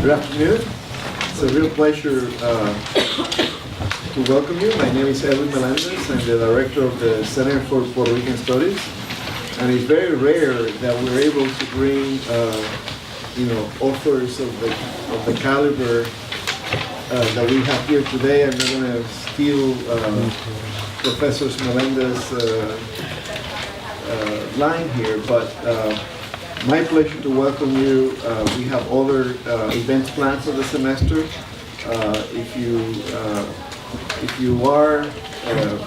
Good afternoon. It's a real pleasure to welcome you. My name is Edna Melendez. I'm the director of the Center for Puerto Rican Studies. And it's very rare that we're able to bring, authors of the caliber that we have here today. I'm not going to steal Professor Melendez's line here, but my pleasure to welcome you. We have other events planned for the semester. If you are a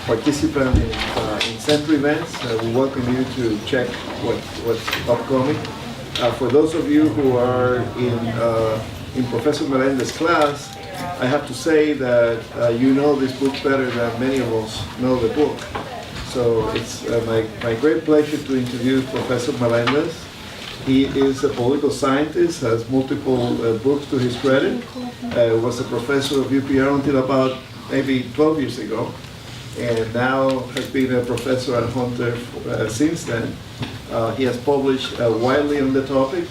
participant in Centro events, we welcome you to check what's upcoming. For those of you who are in Professor Melendez's class, I have to say that you know this book better than many of us know the book. So it's my great pleasure to introduce Professor Melendez. He is a political scientist, has multiple books to his credit, was a professor of UPR until about maybe 12 years ago, and now has been a professor at Hunter since then. He has published widely on the topic,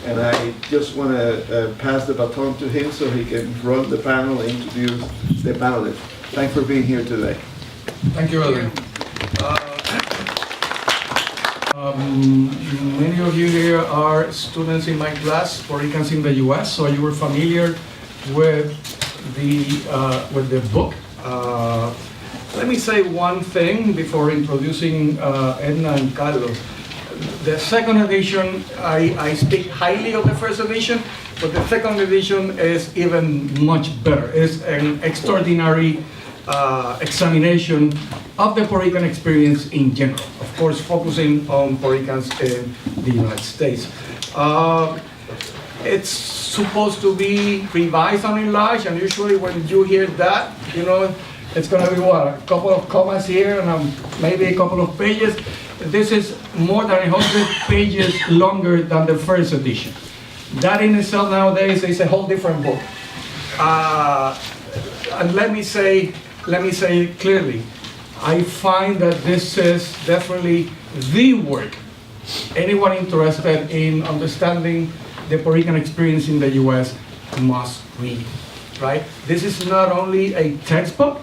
and I just want to pass the baton to him so he can run the panel and introduce the panelists. Thanks for being here today. Thank you, Edwin. Many of you here are students in my class, Puerto Ricans in the U.S., so you were familiar with the book. Let me say one thing before introducing Edna and Carlos. The second edition, I speak highly of the first edition, but the second edition is even much better. It's an extraordinary examination of the Puerto Rican experience in general, of course focusing on Puerto Ricans in the United States. It's supposed to be revised and enlarged, and usually when you hear that, it's going to be what, a couple of comments here and maybe a couple of pages. This is more than 100 pages longer than the first edition. That in itself nowadays is a whole different book. And let me say clearly, I find that this is definitely the work anyone interested in understanding the Puerto Rican experience in the U.S. must read, right? This is not only a textbook.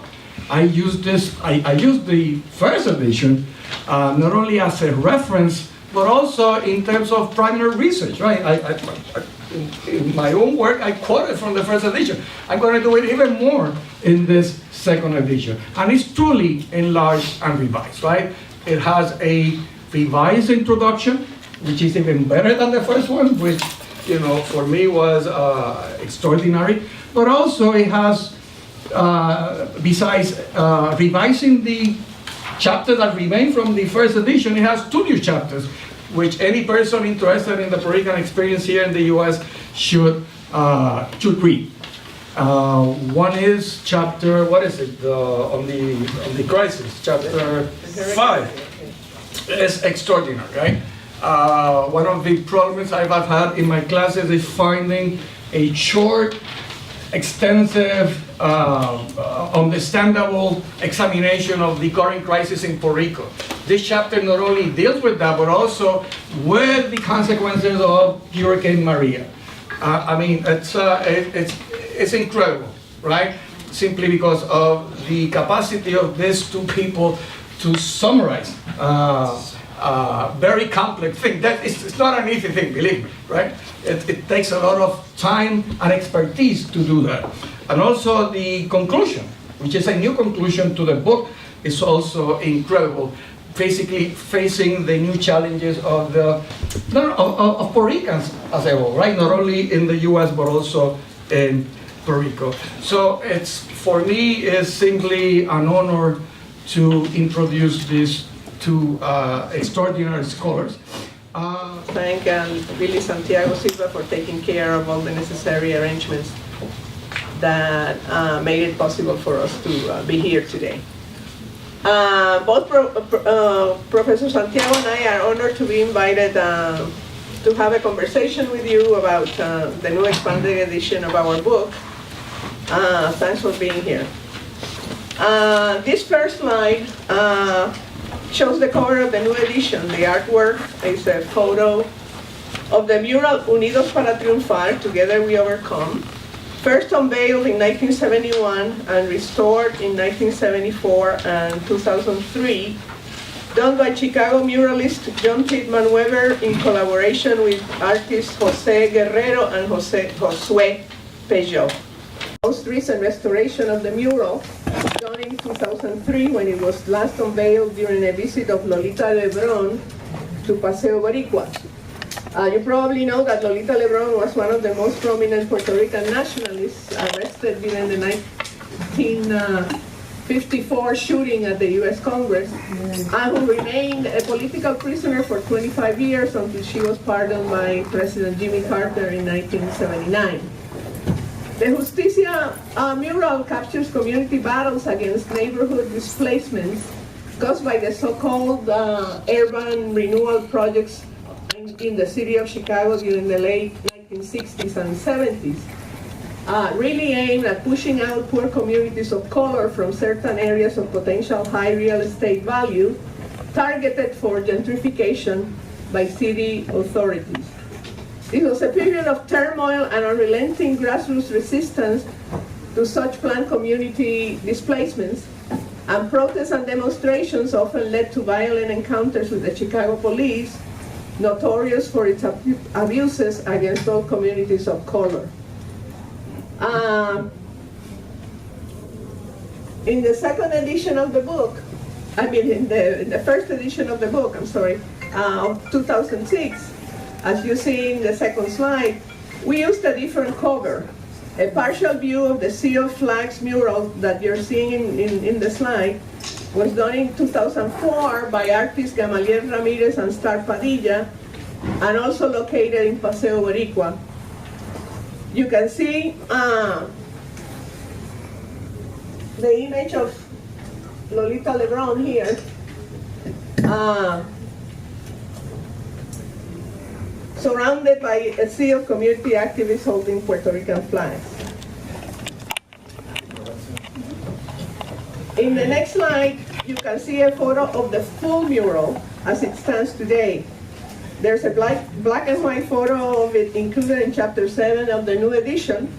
I use the first edition not only as a reference, but also in terms of primary research, right? In my own work, I quoted from the first edition. I'm going to do it even more in this second edition. And it's truly enlarged and revised, right? It has a revised introduction, which is even better than the first one, which, for me was extraordinary. But also it has, besides revising the chapters that remain from the first edition, it has 2 new chapters, which any person interested in the Puerto Rican experience here in the U.S. should read. One is chapter, what is it, on the crisis, chapter 5. It's extraordinary, right? One of the problems I've had in my classes is finding a short, extensive, understandable examination of the current crisis in Puerto Rico. This chapter not only deals with that, but also with the consequences of Hurricane Maria. It's incredible, right? Simply because of the capacity of these two people to summarize very complex thing. It's not an easy thing, believe me, right? It takes a lot of time and expertise to do that. And also the conclusion, which is a new conclusion to the book, is also incredible. Basically facing the new challenges of Puerto Ricans as a whole, right? Not only in the U.S. but also in Puerto Rico. So for me, it's simply an honor to introduce these two extraordinary scholars. Thank really Santiago Silva for taking care of all the necessary arrangements that made it possible for us to be here today. Both Professor Santiago and I are honored to be invited to have a conversation with you about the new expanded edition of our book. Thanks for being here. This first slide shows the cover of the new edition. The artwork is a photo of the mural Unidos para Triunfar, Together We Overcome, first unveiled in 1971 and restored in 1974 and 2003, done by Chicago muralist John Pittman Weber in collaboration with artists Jose Guerrero and Josue Peugeot. Most recent restoration of the mural, done in 2003 when it was last unveiled during a visit of Lolita Lebron to Paseo Boricua. You probably know that Lolita Lebron was one of the most prominent Puerto Rican nationalists arrested during the 1954 shooting at the US Congress, and who remained a political prisoner for 25 years until she was pardoned by President Jimmy Carter in 1979. The Justicia mural captures community battles against neighborhood displacements caused by the so-called urban renewal projects in the city of Chicago during the late 1960s and 70s, really aimed at pushing out poor communities of color from certain areas of potential high real estate value, targeted for gentrification by city authorities. It was a period of turmoil and unrelenting grassroots resistance to such planned community displacements, and protests and demonstrations often led to violent encounters with the Chicago police, notorious for its abuses against all communities of color. In the second edition of the book, in the first edition of the book, of 2006, as you see in the second slide, we used a different cover. A partial view of the Sea of Flags mural that you're seeing in the slide was done in 2004 by artists Gamaliel Ramirez and Star Padilla, and also located in Paseo Boricua. You can see the image of Lolita Lebron here, surrounded by a sea of community activists holding Puerto Rican flags. In the next slide, you can see a photo of the full mural as it stands today. There's a black and white photo of it included in Chapter 7 of the new edition,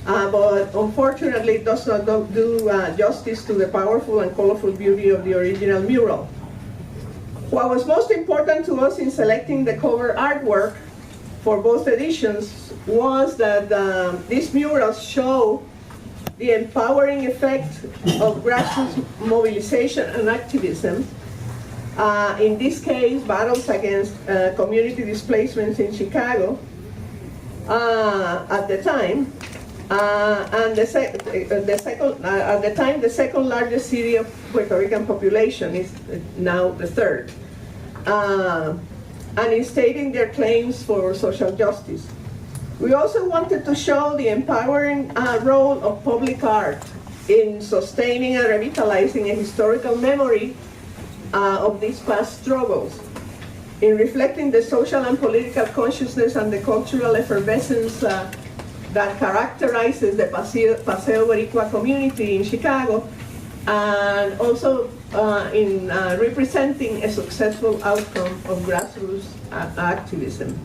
but unfortunately it does not do justice to the powerful and colorful beauty of the original mural. What was most important to us in selecting the cover artwork for both editions was that these murals show the empowering effect of grassroots mobilization and activism. In this case, battles against community displacements in Chicago at the time, and at the time the second largest city of Puerto Rican population is now the third, and in stating their claims for social justice. We also wanted to show the empowering role of public art in sustaining and revitalizing a historical memory of these past struggles, in reflecting the social and political consciousness and the cultural effervescence that characterizes the Paseo Boricua community in Chicago, and also in representing a successful outcome of grassroots activism.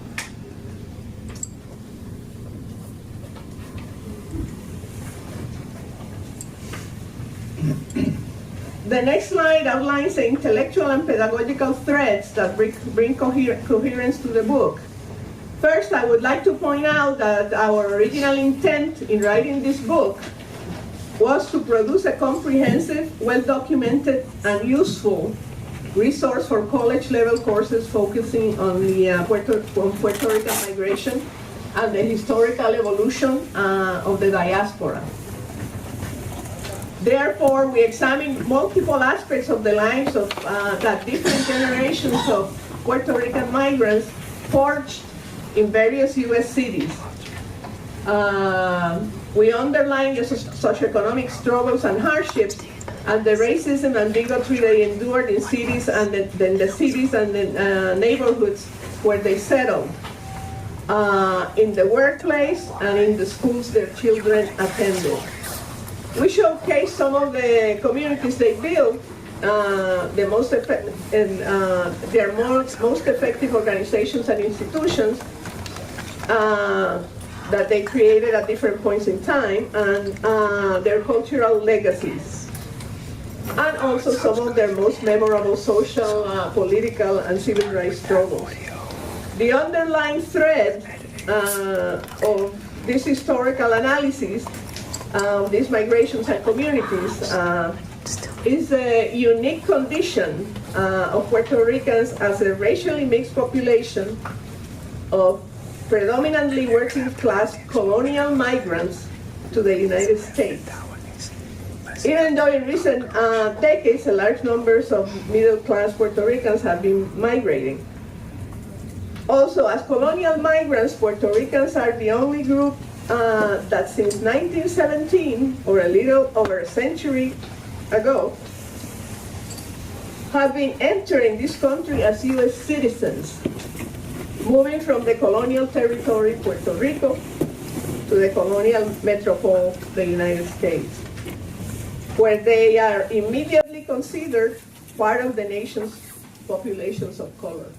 The next slide outlines the intellectual and pedagogical threads that bring coherence to the book. First, I would like to point out that our original intent in writing this book was to produce a comprehensive, well-documented, and useful resource for college-level courses focusing on the Puerto Rican migration and the historical evolution of the diaspora. Therefore, we examined multiple aspects of the lives of that different generations of Puerto Rican migrants forged in various U.S. cities. We underlined the socioeconomic struggles and hardships and the racism and bigotry they endured in cities and the cities and the neighborhoods where they settled, in the workplace and in the schools their children attended. We showcase some of the communities they built, their most effective organizations and institutions, that they created at different points in time, and their cultural legacies, and also some of their most memorable social, political, and civil rights struggles. The underlying thread of this historical analysis of these migrations and communities is the unique condition of Puerto Ricans as a racially mixed population of predominantly working class colonial migrants to the United States. Even though in recent decades, large numbers of middle class Puerto Ricans have been migrating. Also, as colonial migrants, Puerto Ricans are the only group that since 1917, or a little over a century ago, have been entering this country as U.S. citizens, moving from the colonial territory, Puerto Rico, to the colonial metropole, the United States, where they are immediately considered part of the nation's populations of color.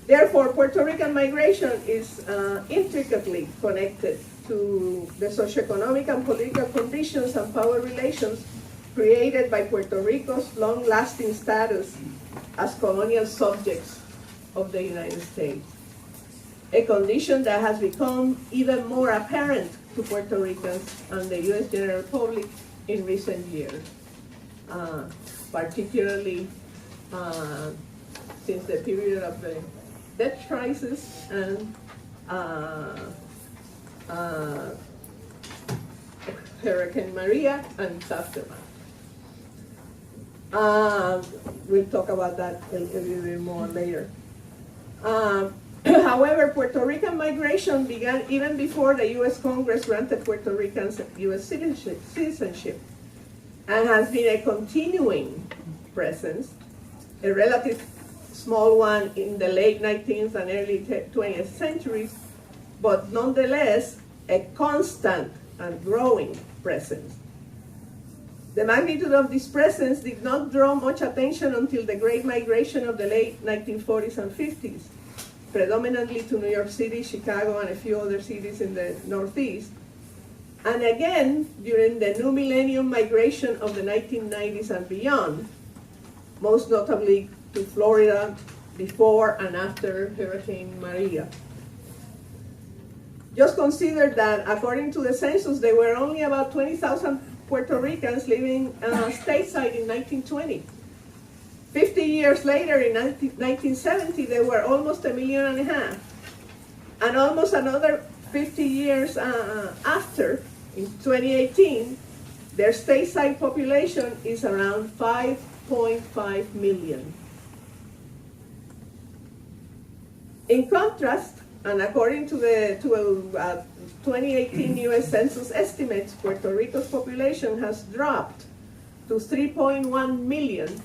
Therefore, Puerto Rican migration is intricately connected to the socioeconomic and political conditions and power relations created by Puerto Rico's long-lasting status as colonial subjects of the United States, a condition that has become even more apparent to Puerto Ricans and the U.S. general public in recent years, particularly since the period of the debt crisis and Hurricane Maria and its aftermath. We'll talk about that a little bit more later. However, Puerto Rican migration began even before the U.S. Congress granted Puerto Ricans U.S. citizenship, and has been a continuing presence, a relative small one in the late 19th and early 20th centuries, but nonetheless a constant and growing presence. The magnitude of this presence did not draw much attention until the Great Migration of the late 1940s and 50s, predominantly to New York City, Chicago, and a few other cities in the Northeast, and again during the New Millennium migration of the 1990s and beyond, most notably to Florida before and after Hurricane Maria. Just consider that according to the census, there were only about 20,000 Puerto Ricans living stateside in 1920. 50 years later, in 1970, there were almost 1.5 million. And almost another 50 years after, in 2018, their stateside population is around 5.5 million. In contrast, and according to the 2018 U.S. Census estimates, Puerto Rico's population has dropped to 3.1 million.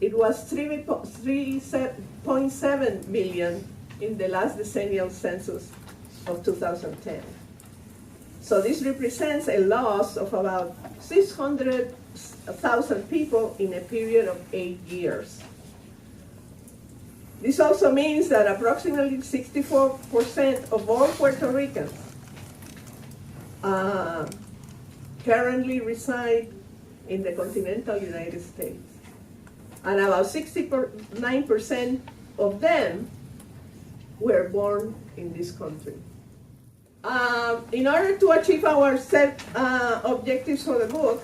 It was 3.7 million in the last decennial census of 2010. So this represents a loss of about 600,000 people in a period of 8 years. This also means that approximately 64% of all Puerto Ricans currently reside in the continental United States. And about 69% of them were born in this country. In order to achieve our set objectives for the book,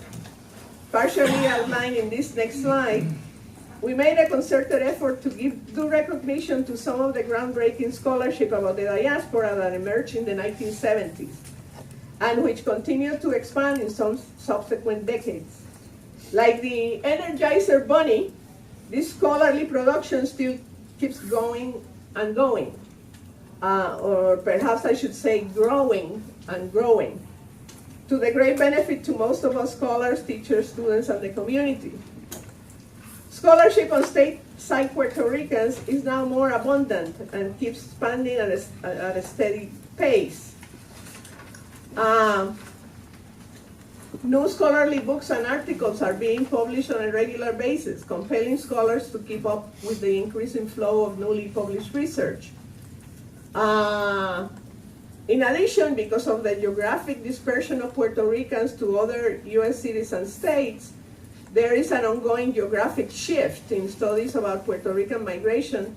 partially outlined in this next slide, we made a concerted effort to give due recognition to some of the groundbreaking scholarship about the diaspora that emerged in the 1970s, and which continued to expand in some subsequent decades. Like the Energizer Bunny, this scholarly production still keeps going and going, or perhaps I should say growing and growing, to the great benefit to most of us scholars, teachers, students, and the community. Scholarship on stateside Puerto Ricans is now more abundant and keeps expanding at a steady pace. New scholarly books and articles are being published on a regular basis, compelling scholars to keep up with the increasing flow of newly published research. In addition, because of the geographic dispersion of Puerto Ricans to other U.S. cities and states, there is an ongoing geographic shift in studies about Puerto Rican migration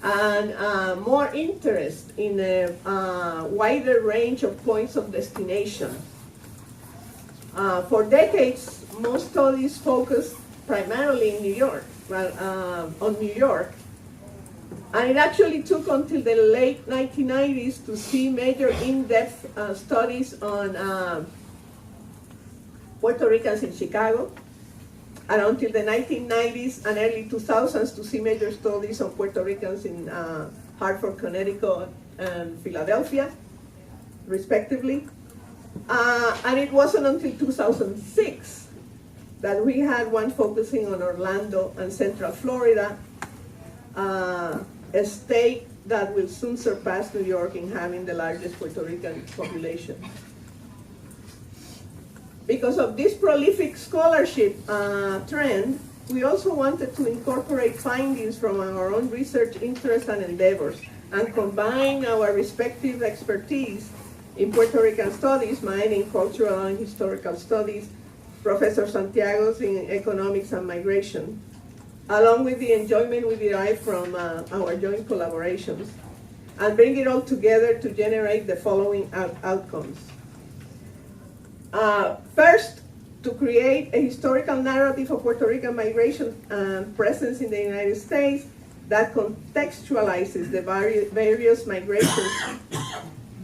and more interest in a wider range of points of destination. For decades, most studies focused primarily in New York, on New York. And it actually took until the late 1990s to see major in-depth studies on Puerto Ricans in Chicago, and until the 1990s and early 2000s to see major studies on Puerto Ricans in Hartford, Connecticut, and Philadelphia, respectively. And it wasn't until 2006 that we had one focusing on Orlando and Central Florida, a state that will soon surpass New York in having the largest Puerto Rican population. Because of this prolific scholarship trend, we also wanted to incorporate findings from our own research interests and endeavors and combine our respective expertise in Puerto Rican studies, mine in cultural and historical studies, Professor Santiago's in economics and migration, along with the enjoyment we derive from our joint collaborations, and bring it all together to generate the following outcomes. First, to create a historical narrative of Puerto Rican migration and presence in the United States that contextualizes the various migrations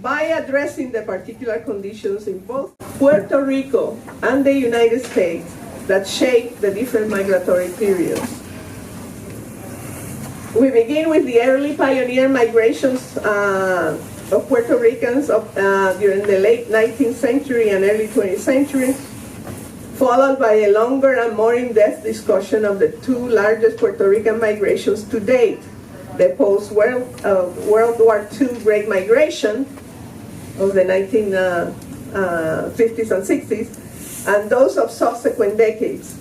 by addressing the particular conditions in both Puerto Rico and the United States that shape the different migratory periods. We begin with the early pioneer migrations of Puerto Ricans during the late 19th century and early 20th century, followed by a longer and more in-depth discussion of the two largest Puerto Rican migrations to date, the post-World War II Great Migration of the 1950s and 60s, and those of subsequent decades,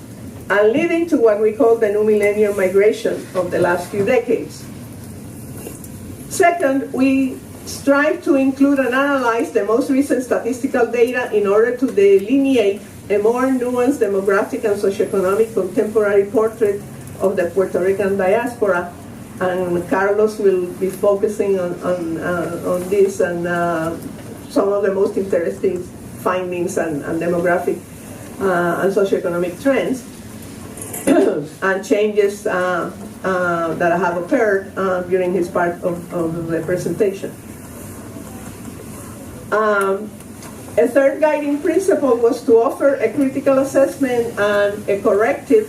and leading to what we call the new millennium migration of the last few decades. Second, we strive to include and analyze the most recent statistical data in order to delineate a more nuanced demographic and socioeconomic contemporary portrait of the Puerto Rican diaspora, and Carlos will be focusing on this and some of the most interesting findings and demographic and socioeconomic trends and changes that have occurred during his part of the presentation. A third guiding principle was to offer a critical assessment and a corrective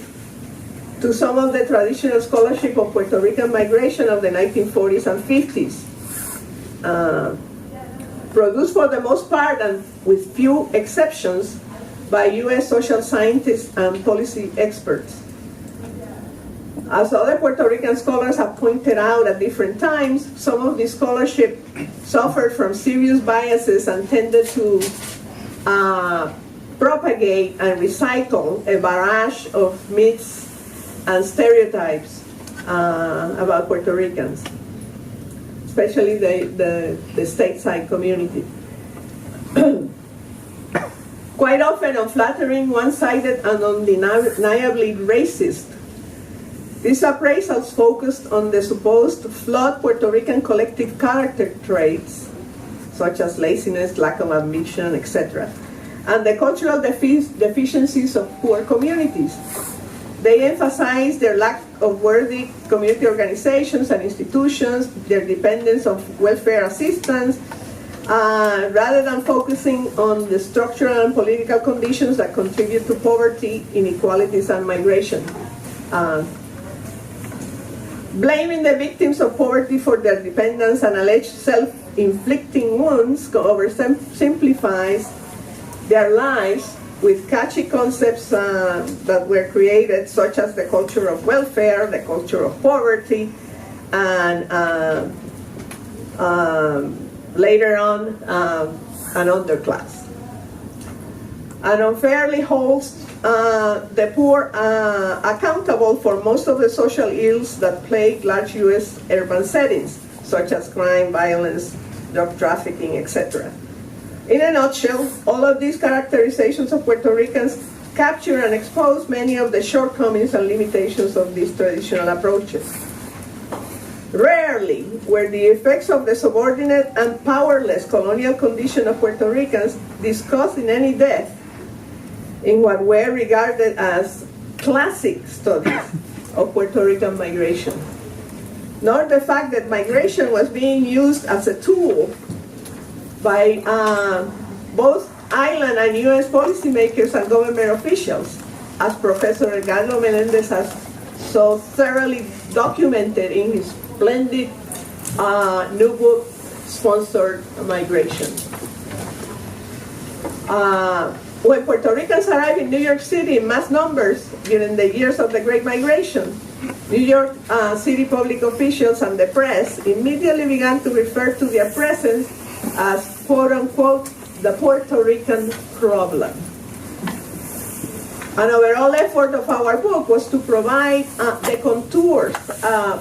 to some of the traditional scholarship of Puerto Rican migration of the 1940s and 50s, produced for the most part and with few exceptions by U.S. social scientists and policy experts. As other Puerto Rican scholars have pointed out at different times, some of this scholarship suffered from serious biases and tended to propagate and recycle a barrage of myths and stereotypes about Puerto Ricans, especially the stateside community. Quite often unflattering, one-sided, and undeniably racist. These appraisals focused on the supposed flawed Puerto Rican collective character traits, such as laziness, lack of ambition, etc., and the cultural deficiencies of poor communities. They emphasize their lack of worthy community organizations and institutions, their dependence on welfare assistance, rather than focusing on the structural and political conditions that contribute to poverty, inequalities, and migration. Blaming the victims of poverty for their dependence and alleged self-inflicting wounds oversimplifies their lives with catchy concepts that were created, such as the culture of welfare, the culture of poverty, and later on, an underclass. And unfairly holds the poor accountable for most of the social ills that plague large U.S. urban settings, such as crime, violence, drug trafficking, etc. In a nutshell, all of these characterizations of Puerto Ricans capture and expose many of the shortcomings and limitations of these traditional approaches. Rarely were the effects of the subordinate and powerless colonial condition of Puerto Ricans discussed in any depth in what were regarded as classic studies of Puerto Rican migration, nor the fact that migration was being used as a tool by both island and U.S. policymakers and government officials, as Professor Edgardo Melendez has so thoroughly documented in his splendid new book, Sponsored Migration. When Puerto Ricans arrived in New York City in mass numbers during the years of the Great Migration, New York City public officials and the press immediately began to refer to their presence as, quote-unquote, the Puerto Rican problem. An overall effort of our book was to provide the contours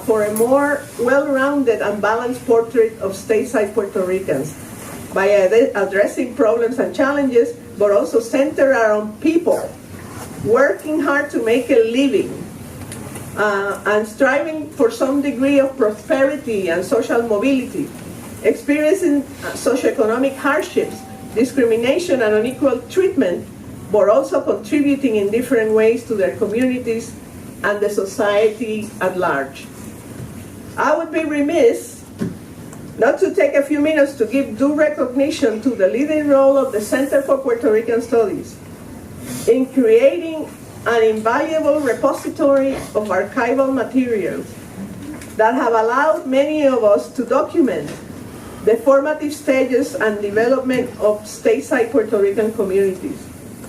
for a more well-rounded and balanced portrait of stateside Puerto Ricans by addressing problems and challenges, but also centered around people working hard to make a living and striving for some degree of prosperity and social mobility, experiencing socioeconomic hardships, discrimination and unequal treatment, but also contributing in different ways to their communities and the society at large. I would be remiss not to take a few minutes to give due recognition to the leading role of the Center for Puerto Rican Studies in creating an invaluable repository of archival materials that have allowed many of us to document the formative stages and development of stateside Puerto Rican communities,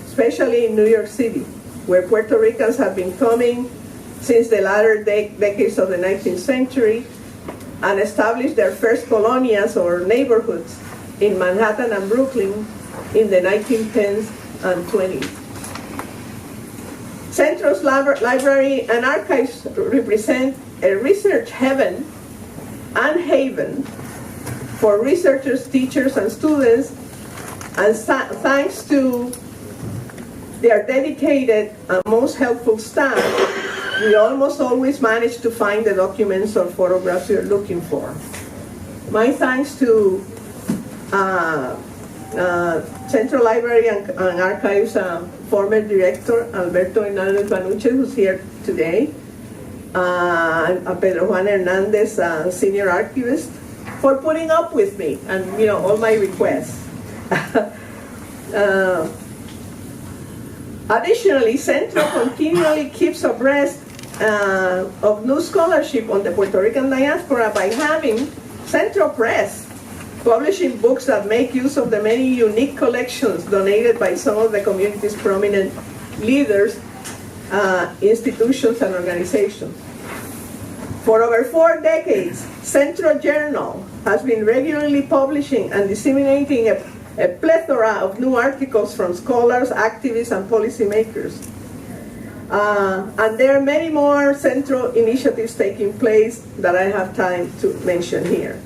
especially in New York City, where Puerto Ricans have been coming since the latter decades of the 19th century and established their first colonias or neighborhoods in Manhattan and Brooklyn in the 1910s and 20s. Centro's library and archives represent a research heaven and haven for researchers, teachers, and students, and thanks to their dedicated and most helpful staff, we almost always manage to find the documents or photographs you're looking for. My thanks to Central Library and Archives former director, Alberto Hernandez Banuche, who's here today, and Pedro Juan Hernandez, senior archivist, for putting up with me and all my requests. Additionally, Centro continually keeps abreast of new scholarship on the Puerto Rican diaspora by having Centro Press publishing books that make use of the many unique collections donated by some of the community's prominent leaders, institutions, and organizations. For over 4 decades, Centro Journal has been regularly publishing and disseminating a plethora of new articles from scholars, activists, and policymakers. And there are many more Centro initiatives taking place that I have time to mention here.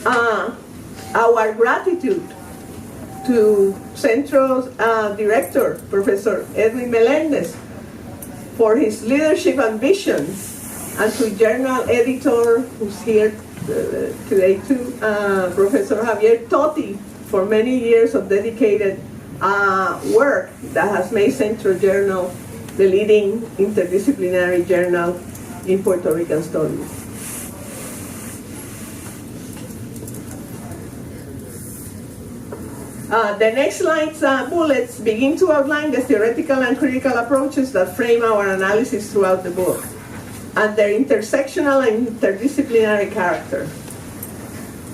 Our gratitude to Centro's director, Professor Edwin Melendez, for his leadership and visions, and to journal editor, who's here today too, Professor Javier Totti, for many years of dedicated work that has made Centro Journal the leading interdisciplinary journal in Puerto Rican studies. The next slide's bullets begin to outline the theoretical and critical approaches that frame our analysis throughout the book, and their intersectional and interdisciplinary character.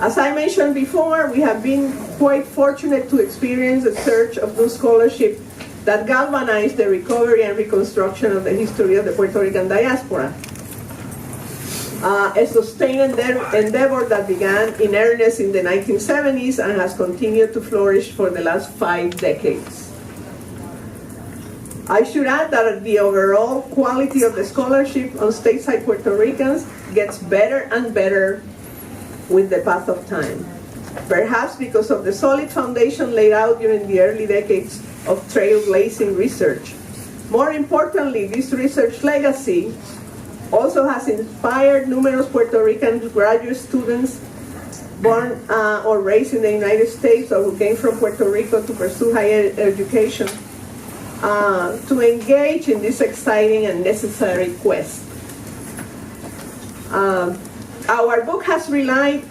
As I mentioned before, we have been quite fortunate to experience a surge of new scholarship that galvanized the recovery and reconstruction of the history of the Puerto Rican diaspora. A sustained endeavor that began in earnest in the 1970s and has continued to flourish for the last 5 decades. I should add that the overall quality of the scholarship on stateside Puerto Ricans gets better and better with the path of time. Perhaps because of the solid foundation laid out during the early decades of trailblazing research. More importantly, this research legacy also has inspired numerous Puerto Rican graduate students born or raised in the United States or who came from Puerto Rico to pursue higher education to engage in this exciting and necessary quest. Our book has relied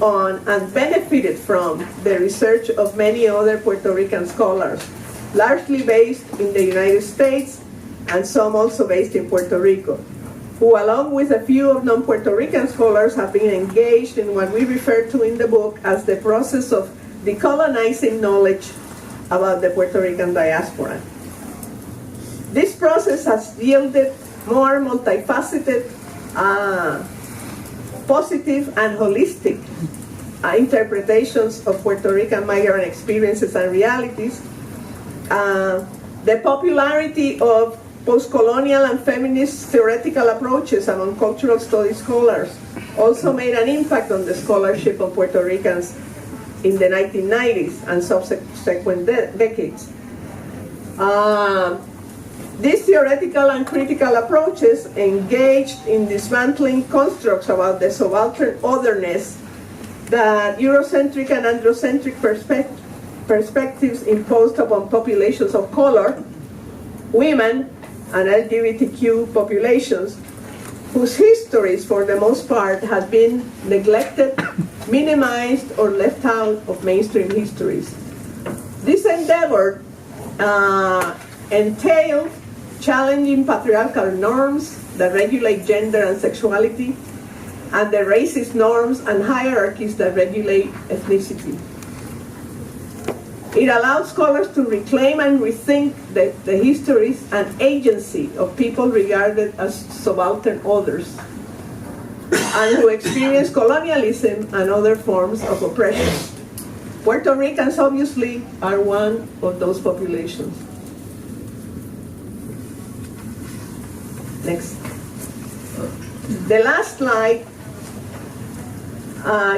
on and benefited from the research of many other Puerto Rican scholars, largely based in the United States and some also based in Puerto Rico, who along with a few of non-Puerto Rican scholars have been engaged in what we refer to in the book as the process of decolonizing knowledge about the Puerto Rican diaspora. This process has yielded more multifaceted, positive and holistic interpretations of Puerto Rican migrant experiences and realities. The popularity of post-colonial and feminist theoretical approaches among cultural studies scholars also made an impact on the scholarship of Puerto Ricans in the 1990s and subsequent decades. These theoretical and critical approaches engaged in dismantling constructs about the subaltern otherness that Eurocentric and androcentric perspectives imposed upon populations of color, women, and LGBTQ populations, whose histories, for the most part, have been neglected, minimized, or left out of mainstream histories. This endeavor entailed challenging patriarchal norms that regulate gender and sexuality, and the racist norms and hierarchies that regulate ethnicity. It allows scholars to reclaim and rethink the histories and agency of people regarded as subaltern others, and who experience colonialism and other forms of oppression. Puerto Ricans obviously are one of those populations. Next. The last slide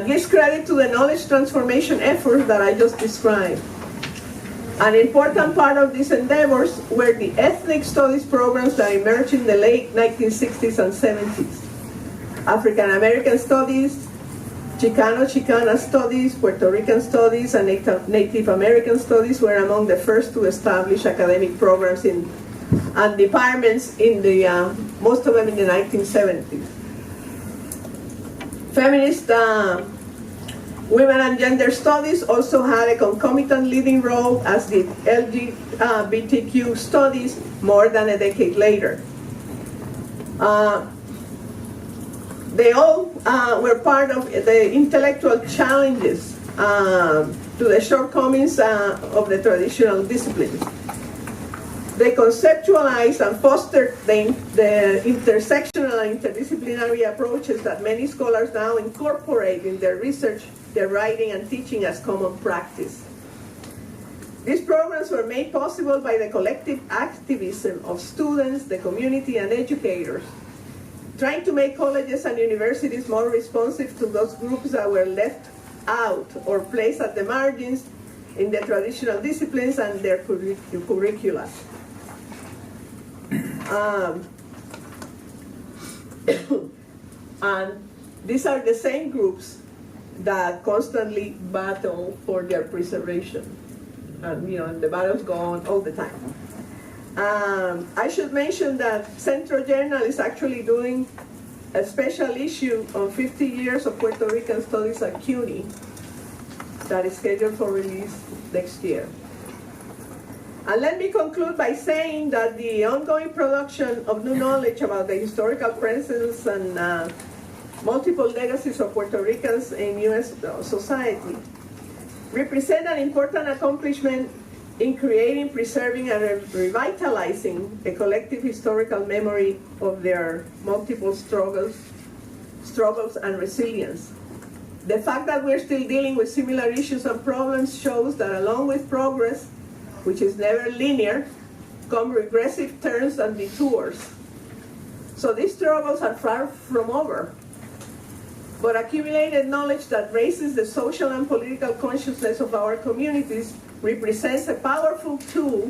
gives credit to the knowledge transformation efforts that I just described. An important part of these endeavors were the ethnic studies programs that emerged in the late 1960s and 70s. African American studies, Chicano-Chicana studies, Puerto Rican studies, and Native American studies were among the first to establish academic programs and departments in most of them in the 1970s. Feminist women and gender studies also had a concomitant leading role, as did LGBTQ studies more than a decade later. They all were part of the intellectual challenges to the shortcomings of the traditional disciplines. They conceptualized and fostered the intersectional and interdisciplinary approaches that many scholars now incorporate in their research, their writing, and teaching as common practice. These programs were made possible by the collective activism of students, the community, and educators, trying to make colleges and universities more responsive to those groups that were left out or placed at the margins in the traditional disciplines and their curricula. And these are the same groups that constantly battle for their preservation. And the battles go on all the time. I should mention that Centro Journal is actually doing a special issue on 50 years of Puerto Rican studies at CUNY that is scheduled for release next year. And let me conclude by saying that the ongoing production of new knowledge about the historical presence and multiple legacies of Puerto Ricans in U.S. society represent an important accomplishment in creating, preserving, and revitalizing a collective historical memory of their multiple struggles and resilience. The fact that we're still dealing with similar issues and problems shows that along with progress, which is never linear, come regressive turns and detours. So these struggles are far from over. but accumulated knowledge that raises the social and political consciousness of our communities represents a powerful tool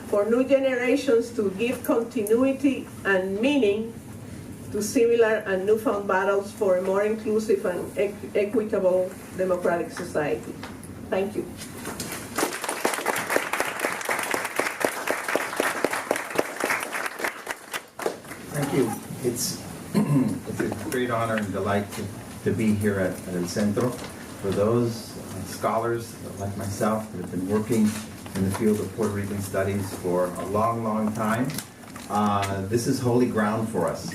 for new generations to give continuity and meaning to similar and newfound battles for a more inclusive and equitable democratic society. Thank you. Thank you. It's a great honor and delight to be here at El Centro. For those scholars like myself that have been working in the field of Puerto Rican studies for a long, long time, this is holy ground for us.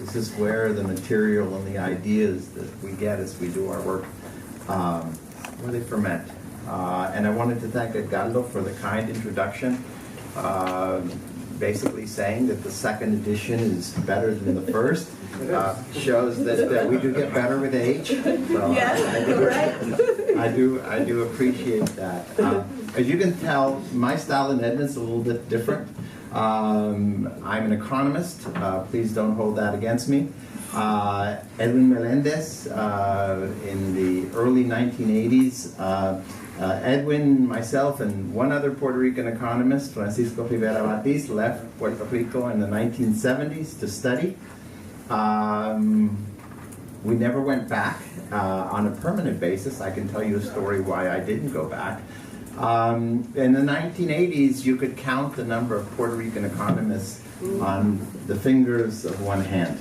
This is where the material and the ideas that we get as we do our work, where they ferment. And I wanted to thank Edgardo for the kind introduction, basically saying that the second edition is better than the first. Shows that we do get better with age. So Yes, right. I do appreciate that. As you can tell, my style in Edna's a little bit different. I'm an economist. Please don't hold that against me. Edwin Melendez in the early 1980s. Edwin, myself, and one other Puerto Rican economist, Francisco Rivera Batiz, left Puerto Rico in the 1970s to study. We never went back on a permanent basis. I can tell you a story why I didn't go back. In the 1980s, you could count the number of Puerto Rican economists on the fingers of one hand.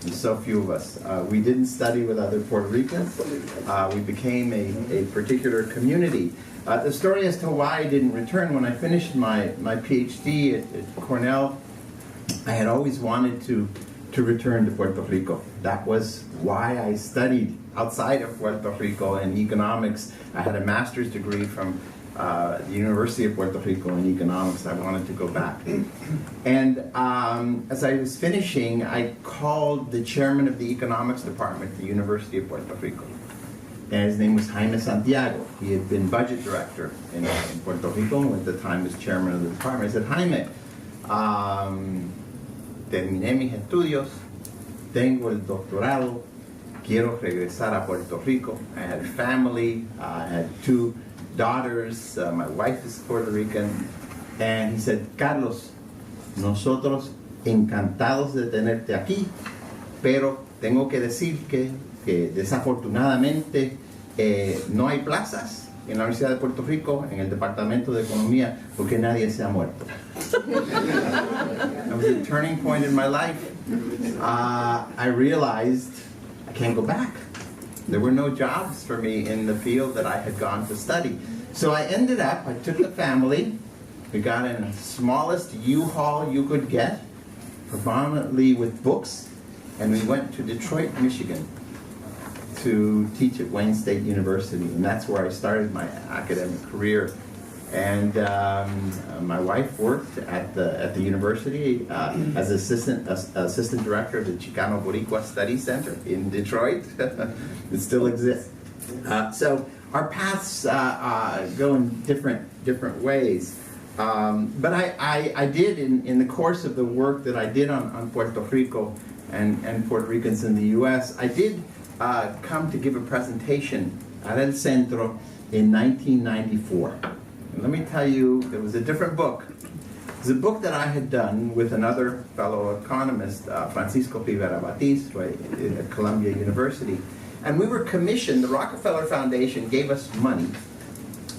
There's so few of us. We didn't study with other Puerto Ricans. We became a particular community. The story as to why I didn't return, when I finished my PhD at Cornell, I had always wanted to return to Puerto Rico. That was why I studied outside of Puerto Rico in economics. I had a master's degree from the University of Puerto Rico in economics. I wanted to go back. And as I was finishing, I called the chairman of the economics department at the University of Puerto Rico. And his name was Jaime Santiago. He had been budget director in Puerto Rico, and at the time was chairman of the department. I said, Jaime, terminé mis estudios, tengo el doctorado, quiero regresar a Puerto Rico. I had a family, I had 2 daughters, my wife is Puerto Rican, and he said, Carlos, nosotros encantados de tenerte aquí, pero tengo que decir que desafortunadamente no hay plazas en la Universidad de Puerto Rico, en el Departamento de Economía, porque nadie se ha muerto. That was a turning point in my life. I realized I can't go back. There were no jobs for me in the field that I had gone to study. So I ended up, I took the family, we got in the smallest U-Haul you could get, predominantly with books, and we went to Detroit, Michigan to teach at Wayne State University, and that's where I started my academic career. And my wife worked at the university as assistant director of the Chicano Boricua Study Center in Detroit. It still exists. So our paths go in different ways. But I did, in the course of the work that I did on Puerto Rico and Puerto Ricans in the U.S., I did come to give a presentation at El Centro in 1994. And let me tell you, it was a different book. It was a book that I had done with another fellow economist, Francisco Rivera Batiz, at Columbia University. And we were commissioned, the Rockefeller Foundation gave us money.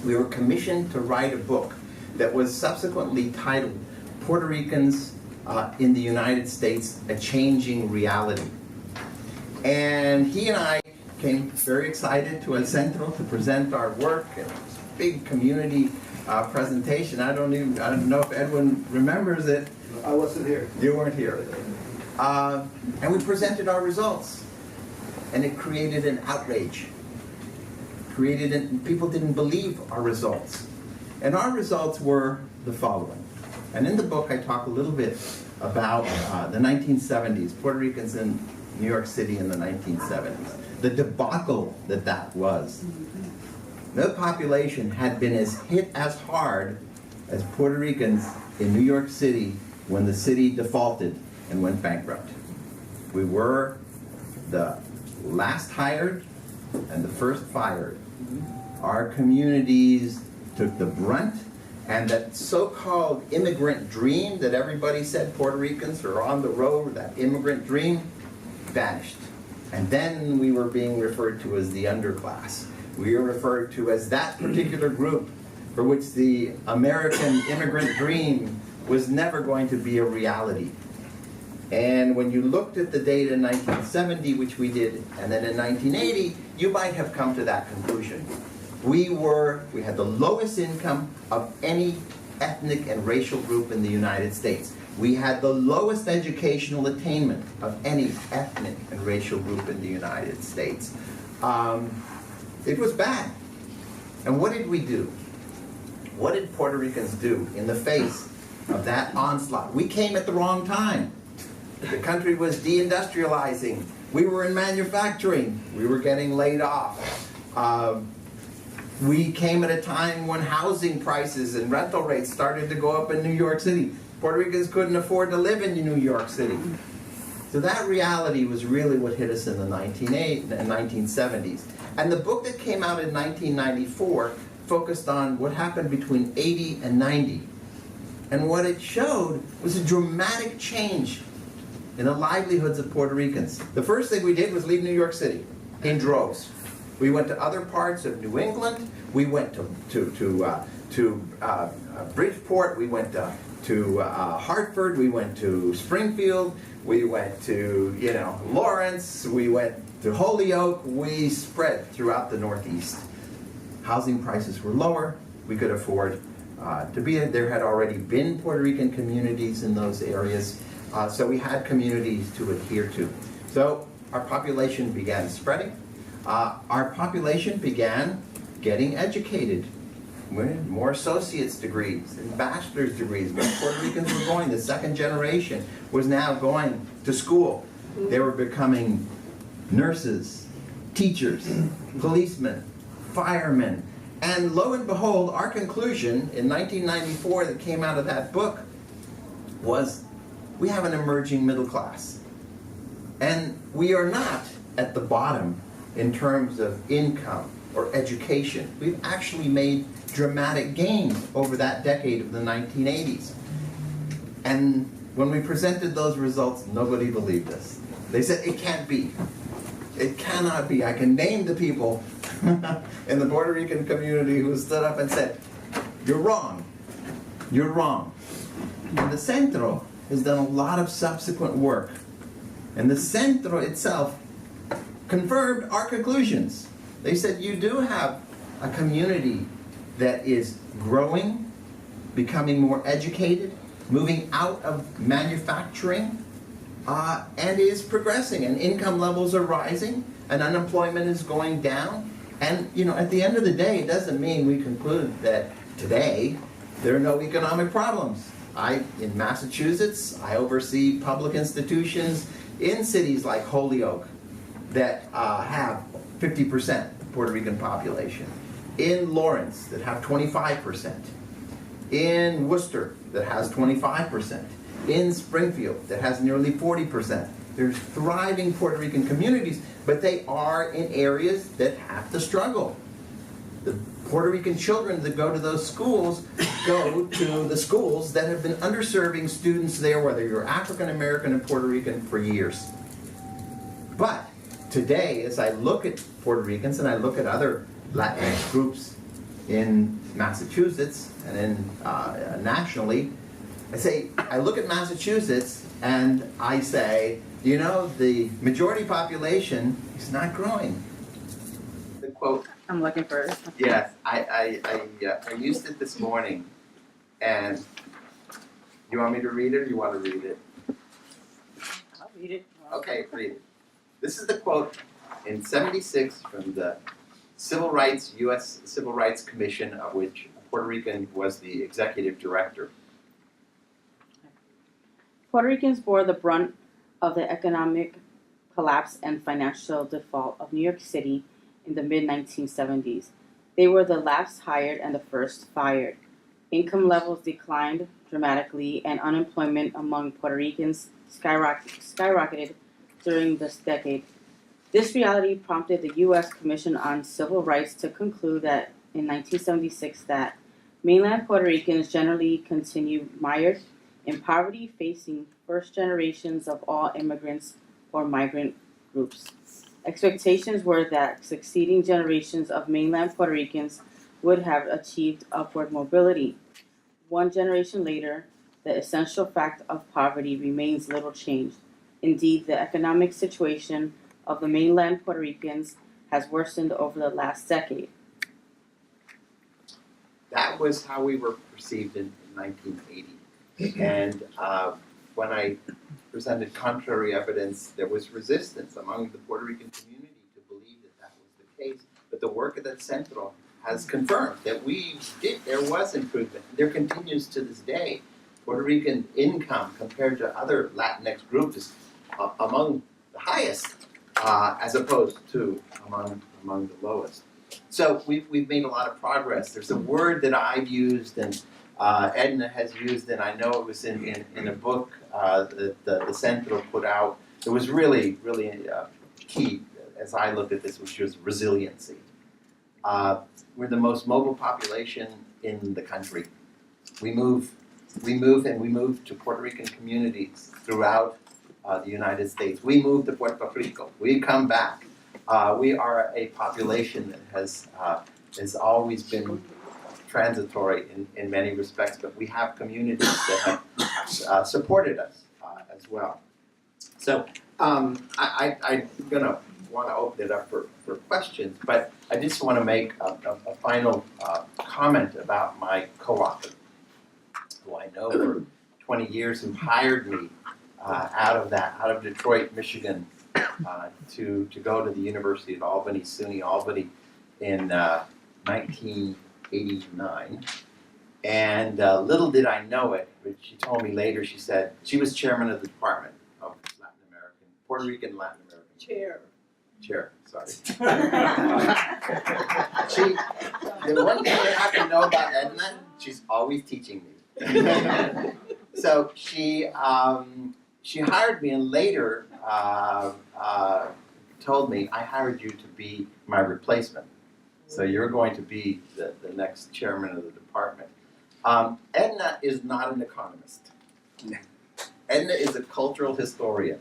We were commissioned to write a book that was subsequently titled Puerto Ricans in the United States, A Changing Reality. And he and I came very excited to El Centro to present our work. It was a big community presentation. I don't know if Edwin remembers it. I wasn't here. You weren't here. And we presented our results. And it created an outrage. People didn't believe our results. And our results were the following. And in the book I talk a little bit about the 1970s, Puerto Ricans in New York City in the 1970s. The debacle that was. No population had been hit as hard as Puerto Ricans in New York City when the city defaulted and went bankrupt. We were the last hired and the first fired. Our communities took the brunt, and that so-called immigrant dream that everybody said Puerto Ricans are on the road, that immigrant dream vanished. And then we were being referred to as the underclass. We were referred to as that particular group for which the American immigrant dream was never going to be a reality. And when you looked at the data in 1970, which we did, and then in 1980, you might have come to that conclusion. We had the lowest income of any ethnic and racial group in the United States. We had the lowest educational attainment of any ethnic and racial group in the United States. It was bad. And what did we do? What did Puerto Ricans do in the face of that onslaught? We came at the wrong time. The country was deindustrializing. We were in manufacturing. We were getting laid off. We came at a time when housing prices and rental rates started to go up in New York City. Puerto Ricans couldn't afford to live in New York City. So that reality was really what hit us in the 1970s. And the book that came out in 1994 focused on what happened between 80 and 90. And what it showed was a dramatic change in the livelihoods of Puerto Ricans. The first thing we did was leave New York City in droves. We went to other parts of New England. We went to Bridgeport. We went to Hartford. We went to Springfield. We went to Lawrence. We went to Holyoke. We spread throughout the Northeast. Housing prices were lower. We could afford to be there. There had already been Puerto Rican communities in those areas. So we had communities to adhere to. So our population began spreading. Our population began getting educated. More associate's degrees and bachelor's degrees. Most Puerto Ricans were going. The second generation was now going to school. They were becoming nurses, teachers, policemen, firemen. And lo and behold, our conclusion in 1994 that came out of that book was we have an emerging middle class. And we are not at the bottom in terms of income or education. We've actually made dramatic gains over that decade of the 1980s. And when we presented those results, nobody believed us. They said, it can't be. It cannot be. I can name the people in the Puerto Rican community who stood up and said, you're wrong. You're wrong. And the Centro has done a lot of subsequent work. And the Centro itself confirmed our conclusions. They said you do have a community that is growing, becoming more educated, moving out of manufacturing, and is progressing, and income levels are rising, and unemployment is going down. And at the end of the day, it doesn't mean we conclude that today there are no economic problems. In Massachusetts, I oversee public institutions in cities like Holyoke that have 50% Puerto Rican population, in Lawrence that have 25%, in Worcester that has 25%, in Springfield that has nearly 40%. There's thriving Puerto Rican communities, but they are in areas that have to struggle. The Puerto Rican children that go to those schools go to the schools that have been underserving students there, whether you're African American and Puerto Rican, for years. But today, as I look at Puerto Ricans and I look at other Latinx groups in Massachusetts and in nationally, I look at Massachusetts and I say, the majority population is not growing. The quote. I'm looking for it. Yes, I used it this morning, and you want me to read it or you want to read it? I'll read it. Okay, read it. This is the quote in '76 from the U.S. Civil Rights Commission, of which Puerto Rican was the executive director. Puerto Ricans bore the brunt of the economic collapse and financial default of New York City in the mid-1970s. They were the last hired and the first fired. Income levels declined dramatically, and unemployment among Puerto Ricans skyrocketed during this decade. This reality prompted the U.S. Commission on Civil Rights to conclude that in 1976 that mainland Puerto Ricans generally continue mired in poverty, facing first generations of all immigrants or migrant groups. Expectations were that succeeding generations of mainland Puerto Ricans would have achieved upward mobility. One generation later, the essential fact of poverty remains little changed. Indeed, the economic situation of the mainland Puerto Ricans has worsened over the last decade. That was how we were perceived in 1980. And when I presented contrary evidence, there was resistance among the Puerto Rican community to believe that that was the case. But the work of that Centro has confirmed that there was improvement. There continues to this day. Puerto Rican income compared to other Latinx groups is among the highest, as opposed to among the lowest. So we've made a lot of progress. There's a word that I've used and Edna has used, and I know it was in a book that the Centro put out. It was really key as I looked at this, which was resiliency. We're the most mobile population in the country. We move to Puerto Rican communities throughout the United States. We move to Puerto Rico. We come back. We are a population that has always been transitory in many respects, but we have communities that have supported us as well. So I'm gonna want to open it up for questions, but I just want to make a final comment about my co-author, who I know for 20 years, who hired me out of Detroit, Michigan, to go to the University of Albany, SUNY Albany, in 1989. And little did I know it, but she told me later, she said, she was chairman of the Department of Puerto Rican Latin American. Chair, sorry. The one thing you have to know about Edna, she's always teaching me. So she hired me, and later told me, I hired you to be my replacement. So you're going to be the next chairman of the department. Edna is not an economist. Edna is a cultural historian.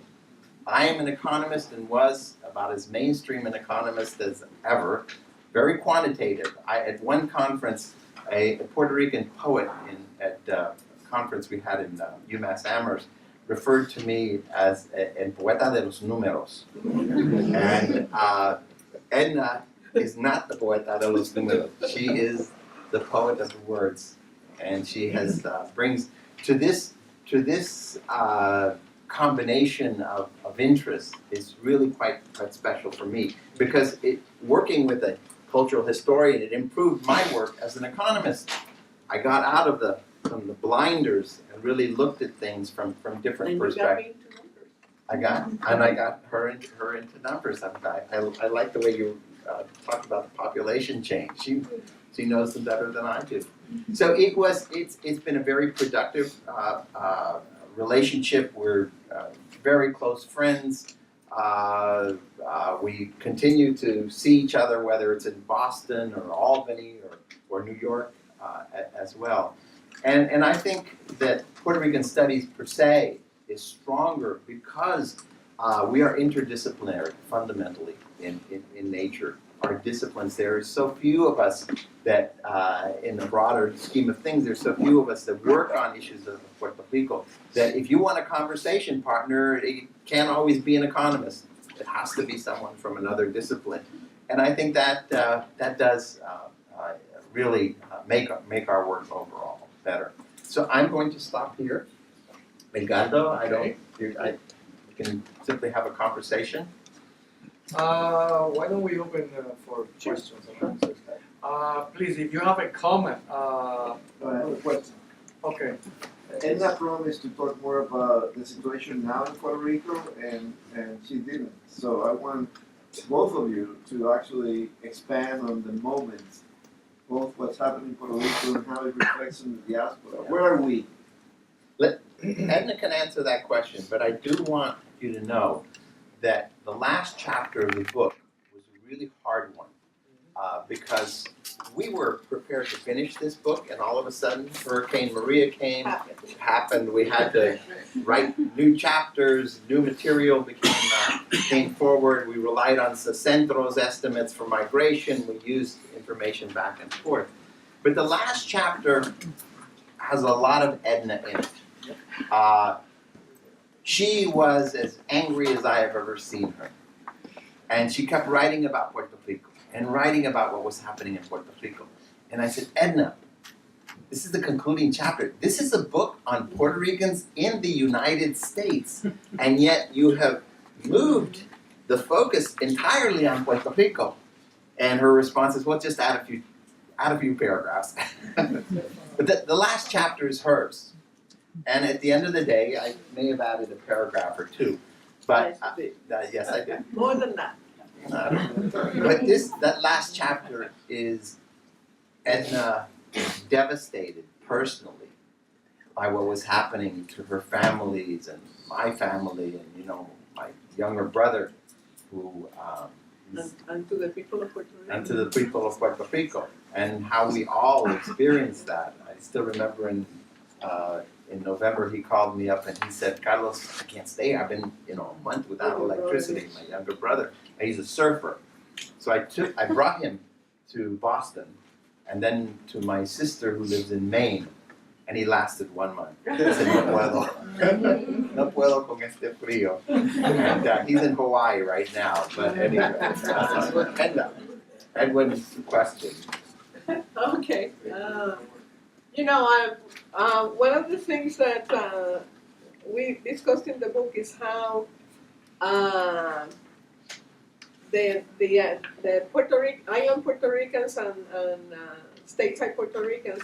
I am an economist and was about as mainstream an economist as ever, very quantitative. At one conference, a Puerto Rican poet at a conference we had in UMass Amherst referred to me as el poeta de los números. And Edna is not the poeta de los números. She is the poet of the words, and she has brings to this combination of interest is really quite special for me, because working with a cultural historian, it improved my work as an economist. I got out from the blinders and really looked at things from different perspectives. I got her into numbers. I like the way you talked about the population change. She knows them better than I do. So it's been a very productive relationship. We're very close friends. We continue to see each other, whether it's in Boston or Albany or New York as well. And I think that Puerto Rican studies per se is stronger because we are interdisciplinary fundamentally in nature. Our disciplines, there are so few of us that, in the broader scheme of things, there's so few of us that work on issues of Puerto Rico, that if you want a conversation partner, it can't always be an economist. It has to be someone from another discipline. And I think that does really make our work overall better. So I'm going to stop here. Edgardo, we can simply have a conversation. Why don't we open for questions and answers? Please, if you have a comment. I have a question. Okay. Edna promised to talk more about the situation now in Puerto Rico, and she didn't. So I want both of you to actually expand on the moment, both what's happening in Puerto Rico and how it reflects on the diaspora. Where are we? Edna can answer that question, but I do want you to know that the last chapter of the book was a really hard one because we were prepared to finish this book, and all of a sudden Hurricane Maria happened. We had to write new chapters, new material came forward. We relied on Centro's estimates for migration. We used information back and forth. But the last chapter has a lot of Edna in it. She was as angry as I have ever seen her. And she kept writing about Puerto Rico and writing about what was happening in Puerto Rico. And I said, Edna, this is the concluding chapter. This is a book on Puerto Ricans in the United States, and yet you have moved the focus entirely on Puerto Rico. And her response is, well, just add a few paragraphs. But the last chapter is hers. And at the end of the day, I may have added a paragraph or two. But yes, I did. More than that. But that last chapter is Edna devastated personally by what was happening to her families and my family and my younger brother who And to the people of Puerto Rico. and to the people of Puerto Rico and how we all experienced that. I still remember in November he called me up and he said, Carlos, I can't stay. I've been a month without electricity. My younger brother, and he's a surfer. So I brought him to Boston and then to my sister who lives in Maine, and he lasted 1 month. He said, no puedo. No puedo con este frío. And he's in Hawaii right now, but anyway. Edwin's question. Okay. One of the things that we discussed in the book is how the island Puerto Ricans and stateside Puerto Ricans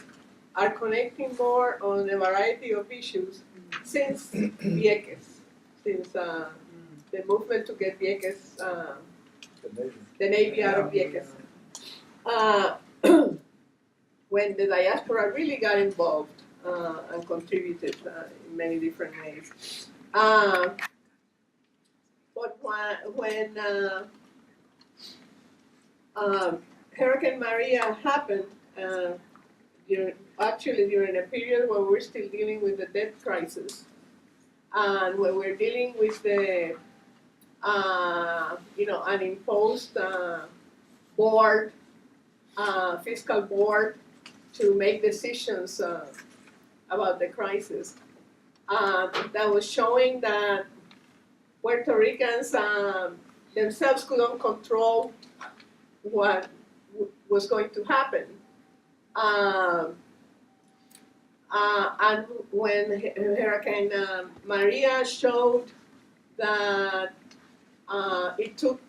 are connecting more on a variety of issues since Vieques, since the movement to get Vieques, the Navy out of Vieques. When the diaspora really got involved and contributed in many different ways. But when Hurricane Maria happened, during a period where we're still dealing with the debt crisis, and when we're dealing with the an imposed board, fiscal board, to make decisions about the crisis. That was showing that Puerto Ricans themselves couldn't control what was going to happen. And when Hurricane Maria showed that it took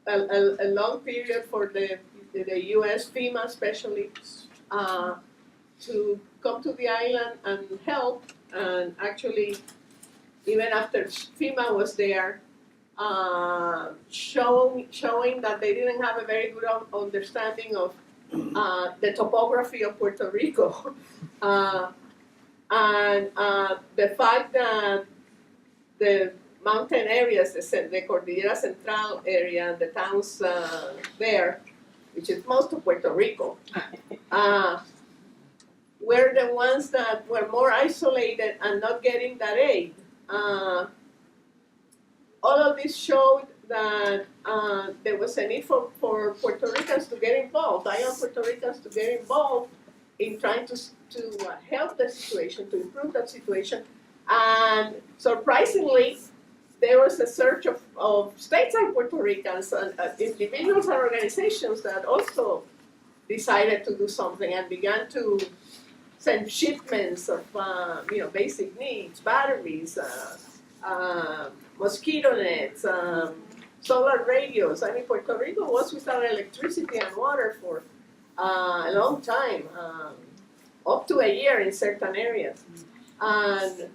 a long period for the U.S. FEMA especially to come to the island and help, and actually even after FEMA was there, showing that they didn't have a very good understanding of the topography of Puerto Rico, and the fact that the mountain areas, the Cordillera Central area, and the towns there, which is most of Puerto Rico, were the ones that were more isolated and not getting that aid. All of this showed that there was a need for Puerto Ricans to get involved, island Puerto Ricans to get involved in trying to help the situation, to improve that situation. And surprisingly, there was a surge of stateside Puerto Ricans and individuals and organizations that also decided to do something and began to send shipments of basic needs, batteries, mosquito nets, solar radios. I mean, Puerto Rico was without electricity and water for a long time, up to a year in certain areas. And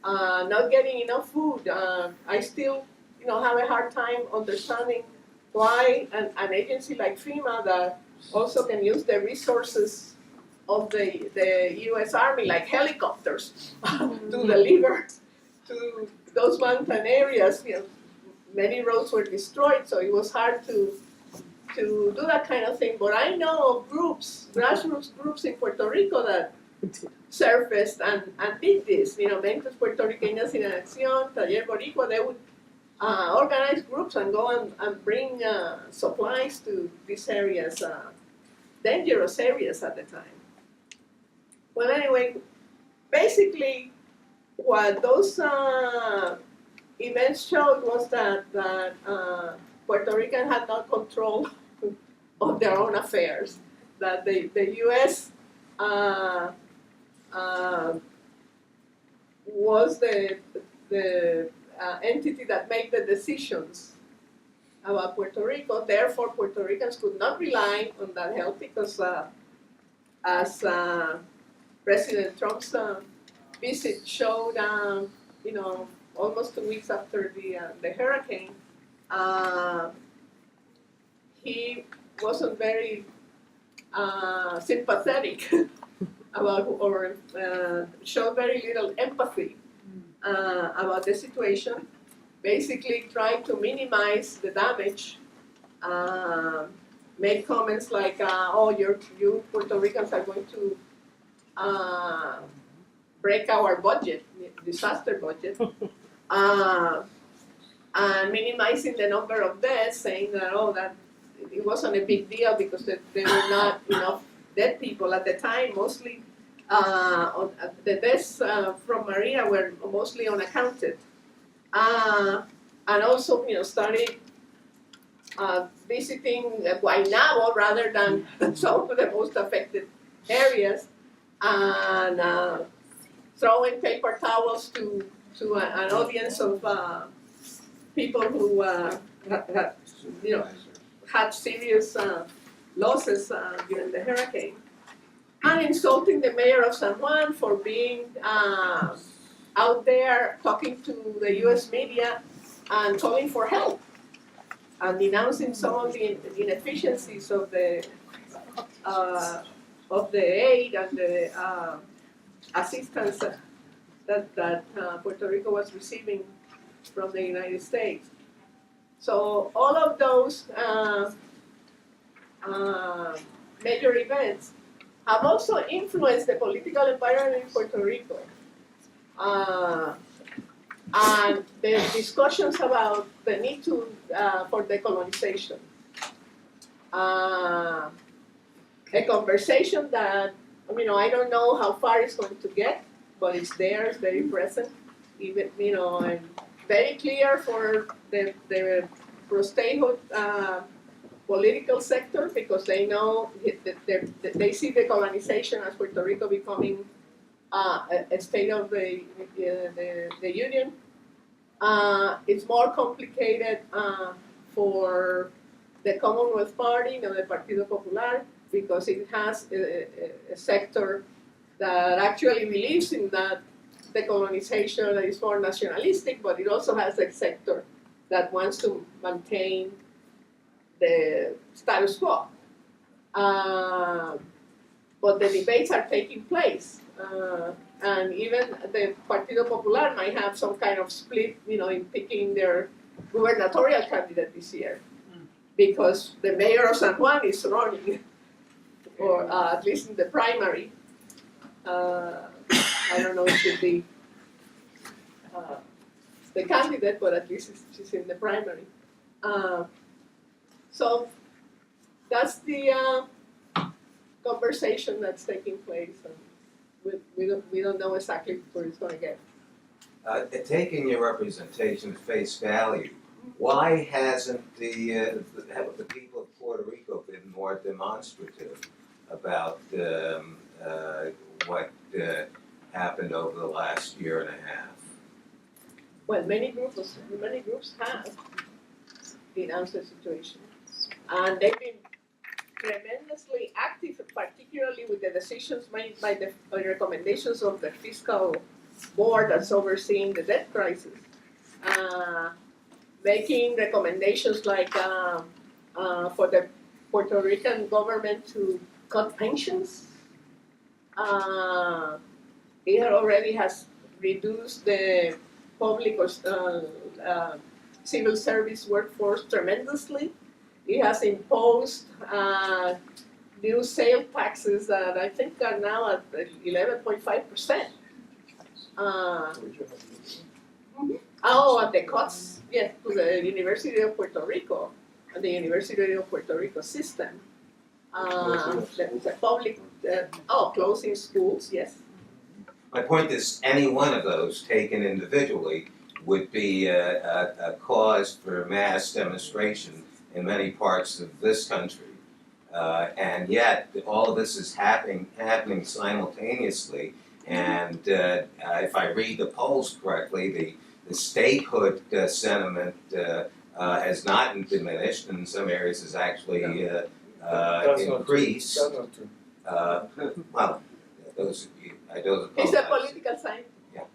not getting enough food. I still, have a hard time understanding why an agency like FEMA that also can use the resources of the U.S. Army, like helicopters, to deliver to those mountain areas, many roads were destroyed, so it was hard to do that kind of thing. But I know of groups, grassroots groups in Puerto Rico that surfaced and did this. Mentes Puerto Ricanas en Acción, Taller Boricua, they would organize groups and go and bring supplies to these areas, dangerous areas at the time. Well, anyway, basically, what those events showed was that Puerto Rican had no control of their own affairs, that the U.S. Was the entity that made the decisions about Puerto Rico. Therefore, Puerto Ricans could not rely on that help because, as President Trump's visit showed, almost 2 weeks after the hurricane, he wasn't very sympathetic about, or showed very little empathy about the situation, basically trying to minimize the damage, made comments like, you Puerto Ricans are going to break our budget, disaster budget, and minimizing the number of deaths, saying that, that it wasn't a big deal because there were not enough dead people at the time. Mostly, the deaths from Maria were mostly unaccounted. And also, started visiting Guaynabo rather than some of the most affected areas, and throwing paper towels to an audience of people who had serious losses during the hurricane, and insulting the mayor of San Juan for being out there talking to the U.S. media and calling for help and denouncing some of the inefficiencies of the aid and the assistance that Puerto Rico was receiving from the United States. So all of those major events have also influenced the political environment in Puerto Rico. And the discussions about the need for decolonization. A conversation that, I don't know how far it's going to get, but it's there, it's very present, even, and very clear for the pro-statehood political sector, because they know they see decolonization as Puerto Rico becoming a state of the union. It's more complicated for the Commonwealth Party, the Partido Popular, because it has a sector that actually believes in that decolonization that is more nationalistic, but it also has a sector that wants to maintain the status quo. But the debates are taking place. And even the Partido Popular might have some kind of split, in picking their gubernatorial candidate this year, because the mayor of San Juan is running, or at least in the primary. I don't know if she'll be the candidate, but at least she's in the primary. So that's the conversation that's taking place. And we don't know exactly where it's going to get. Taking your representation at face value, why hasn't the people of Puerto Rico been more demonstrative about what happened over the last year and a half? Well, many groups have denounced the situation, and they've been tremendously active, particularly with the decisions made by the recommendations of the fiscal board that's overseeing the debt crisis, making recommendations like for the Puerto Rican government to cut pensions. It already has reduced the public or civil service workforce tremendously. It has imposed new sale taxes that I think are now at 11.5%. And the cuts, yes, to the University of Puerto Rico and the University of Puerto Rico system. The public, closing schools, yes. My point is, any one of those taken individually would be a cause for mass demonstration in many parts of this country. And yet, all of this is happening simultaneously. And if I read the polls correctly, the statehood sentiment has not diminished, and in some areas has actually increased. That's not true. Well, those It's a political science. Yeah.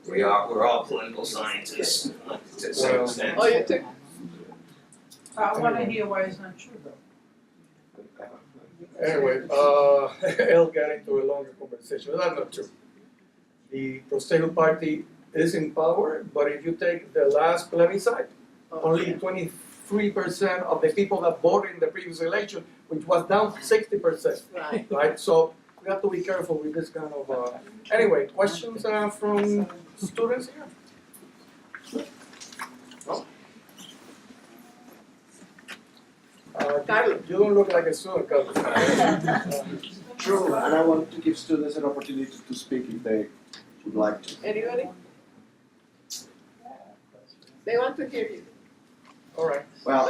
We're all political scientists to some extent. Oh, you too? I want to hear why it's not true, though. Anyway, it'll get into a longer conversation. That's not true. The Pro-State Party is in power, but if you take the last plebiscite, only 23% of the people that voted in the previous election, which was down 60%, Right. right? So we have to be careful with this kind of. Anyway, questions from students here? Carlos. You don't look like a student, Carlos. True, and I want to give students an opportunity to speak if they would like to. Anybody? They want to hear you. All right. Well,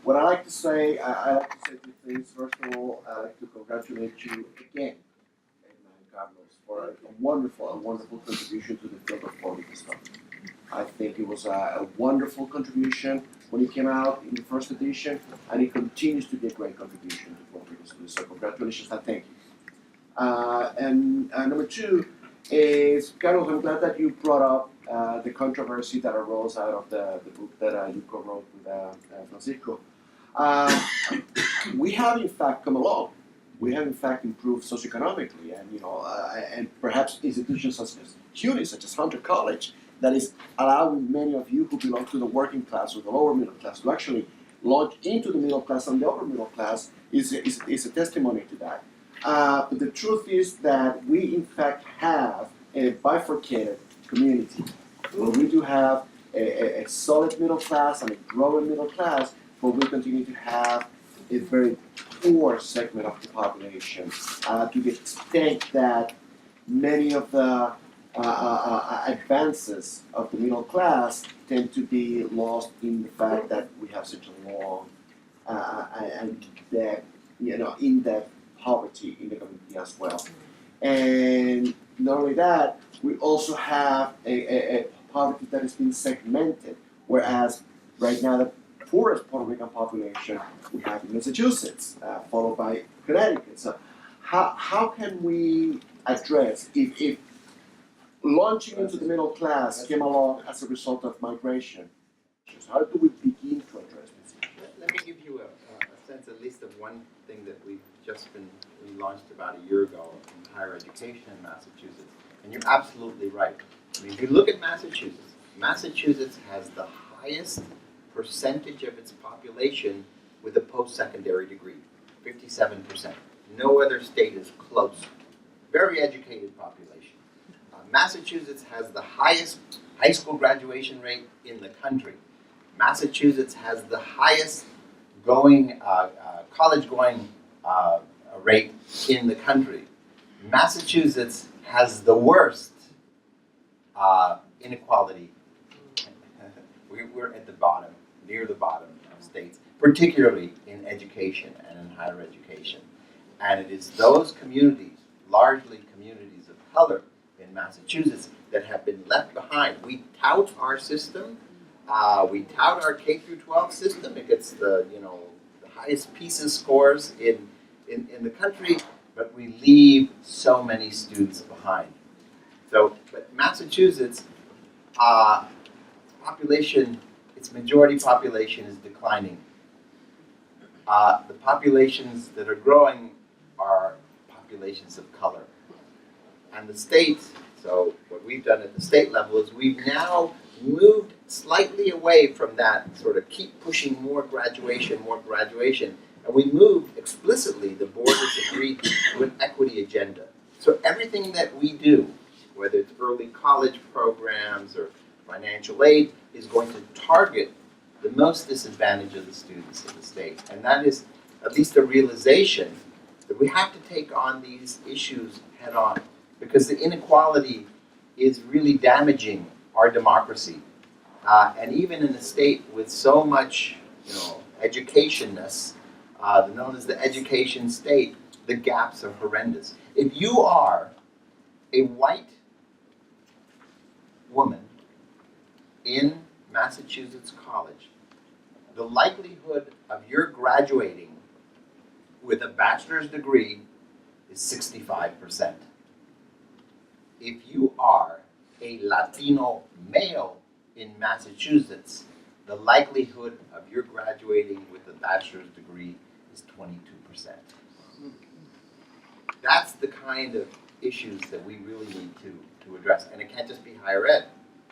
what I like to say, I like to say two things. First of all, I like to congratulate you again, Edna and Carlos, for a wonderful contribution to the field of public study. I think it was a wonderful contribution when it came out in the first edition, and it continues to be a great contribution to public studies. So congratulations and thank you. And number two is, Carlos, I'm glad that you brought up the controversy that arose out of the book that you co-wrote with Francisco. We have in fact come along. We have in fact improved socioeconomically, and and perhaps institutions such as CUNY, such as Hunter College, that is allowing many of you who belong to the working class or the lower middle class to actually launch into the middle class and the upper middle class is a testimony to that. But the truth is that we in fact have a bifurcated community where we do have a solid middle class and a growing middle class, but we continue to have a very poor segment of the population to the extent that many of the advances of the middle class tend to be lost in the fact that we have such a long and in-depth poverty in the community as well. And not only that, we also have a poverty that has been segmented, whereas right now the poorest Puerto Rican population we have in Massachusetts, followed by Connecticut. So how can we address, if launching into the middle class came along as a result of migration, how do we begin to address this? Let me give you a sense at least of one thing that we launched about a year ago in higher education in Massachusetts. And you're absolutely right. I mean, if you look at Massachusetts, Massachusetts has the highest percentage of its population with a post-secondary degree, 57%. No other state is close. Very educated population. Massachusetts has the highest high school graduation rate in the country. Massachusetts has the highest college-going rate in the country. Massachusetts has the worst inequality. We're at the bottom, near the bottom of states, particularly in education and in higher education. And it is those communities, largely communities of color in Massachusetts, that have been left behind. We tout our system. We tout our K-12 system. It gets the highest PISA scores in the country, but we leave so many students behind. So, but Massachusetts, population, its majority population is declining. The populations that are growing are populations of color. And the state, So what we've done at the state level is we've now moved slightly away from that sort of keep pushing more graduation, and we moved explicitly, the board has agreed to an equity agenda. So everything that we do, whether it's early college programs or financial aid, is going to target the most disadvantaged of the students in the state. And that is at least a realization that we have to take on these issues head on, because the inequality is really damaging our democracy. And even in a state with so much, educationness, known as the education state, the gaps are horrendous. If you are a white woman in Massachusetts College, the likelihood of your graduating with a bachelor's degree is 65%. If you are a Latino male in Massachusetts, the likelihood of your graduating with a bachelor's degree is 22%. That's the kind of issues that we really need to address. And it can't just be higher ed.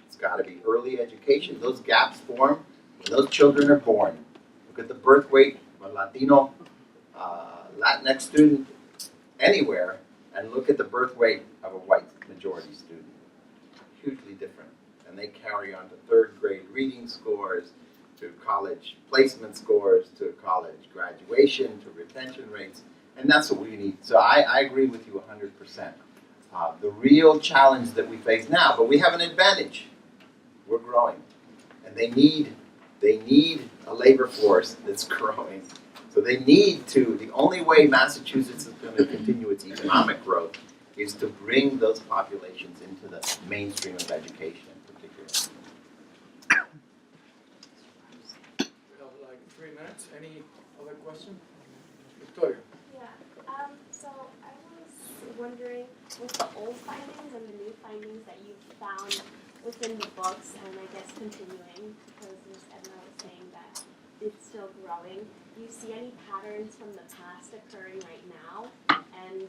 It's got to be early education. Those gaps form when those children are born. Look at the birth weight of a Latino, Latinx student anywhere, and look at the birth weight of a white majority student. Hugely different. And they carry on to third grade reading scores, to college placement scores, to college graduation, to retention rates. And that's what we need. So I agree with you 100%. The real challenge that we face now, but we have an advantage. We're growing. And they need a labor force that's growing. So they need to, the only way Massachusetts is going to continue its economic growth is to bring those populations into the mainstream of education in particular. We have like 3 minutes. Any other question? Victoria. Yeah, so I was wondering, with the old findings and the new findings that you've found within the books, and I guess continuing, because Ms. Edna was saying that it's still growing, do you see any patterns from the past occurring right now? And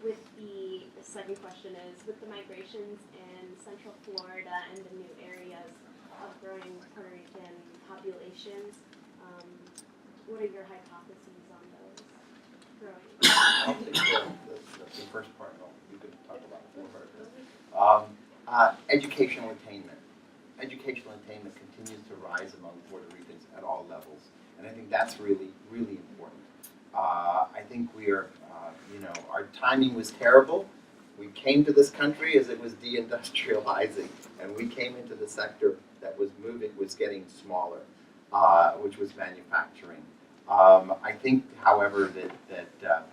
with the second question is, with the migrations in Central Florida and the new areas of growing Puerto Rican populations, what are your hypotheses on those growing? I'll take the first part. You can talk about the first part. Educational attainment. Educational attainment continues to rise among Puerto Ricans at all levels. And I think that's really, really important. I think we are, our timing was terrible. We came to this country as it was deindustrializing, and we came into the sector that was moving, was getting smaller, which was manufacturing. I think, however, that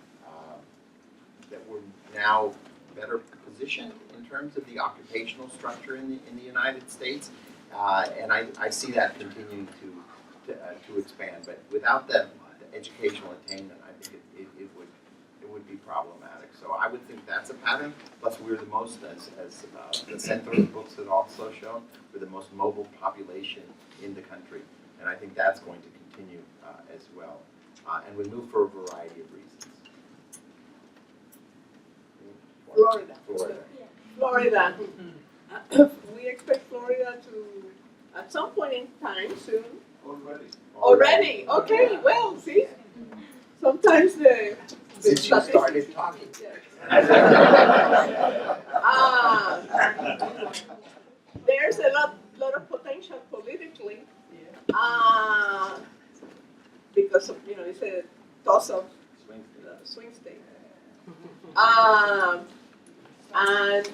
we're now better positioned in terms of the occupational structure in the United States, and I see that continuing to expand. But without the educational attainment, I think it would be problematic. So I would think that's a pattern. Plus, we're the most, as the Centro books had also shown, we're the most mobile population in the country, and I think that's going to continue as well. And we move for a variety of reasons. Florida. We expect Florida to, at some point in time soon. Already? Okay, well, see? Sometimes the Since you started talking. There's a lot of potential politically. Because of, it's a toss-up swing state. And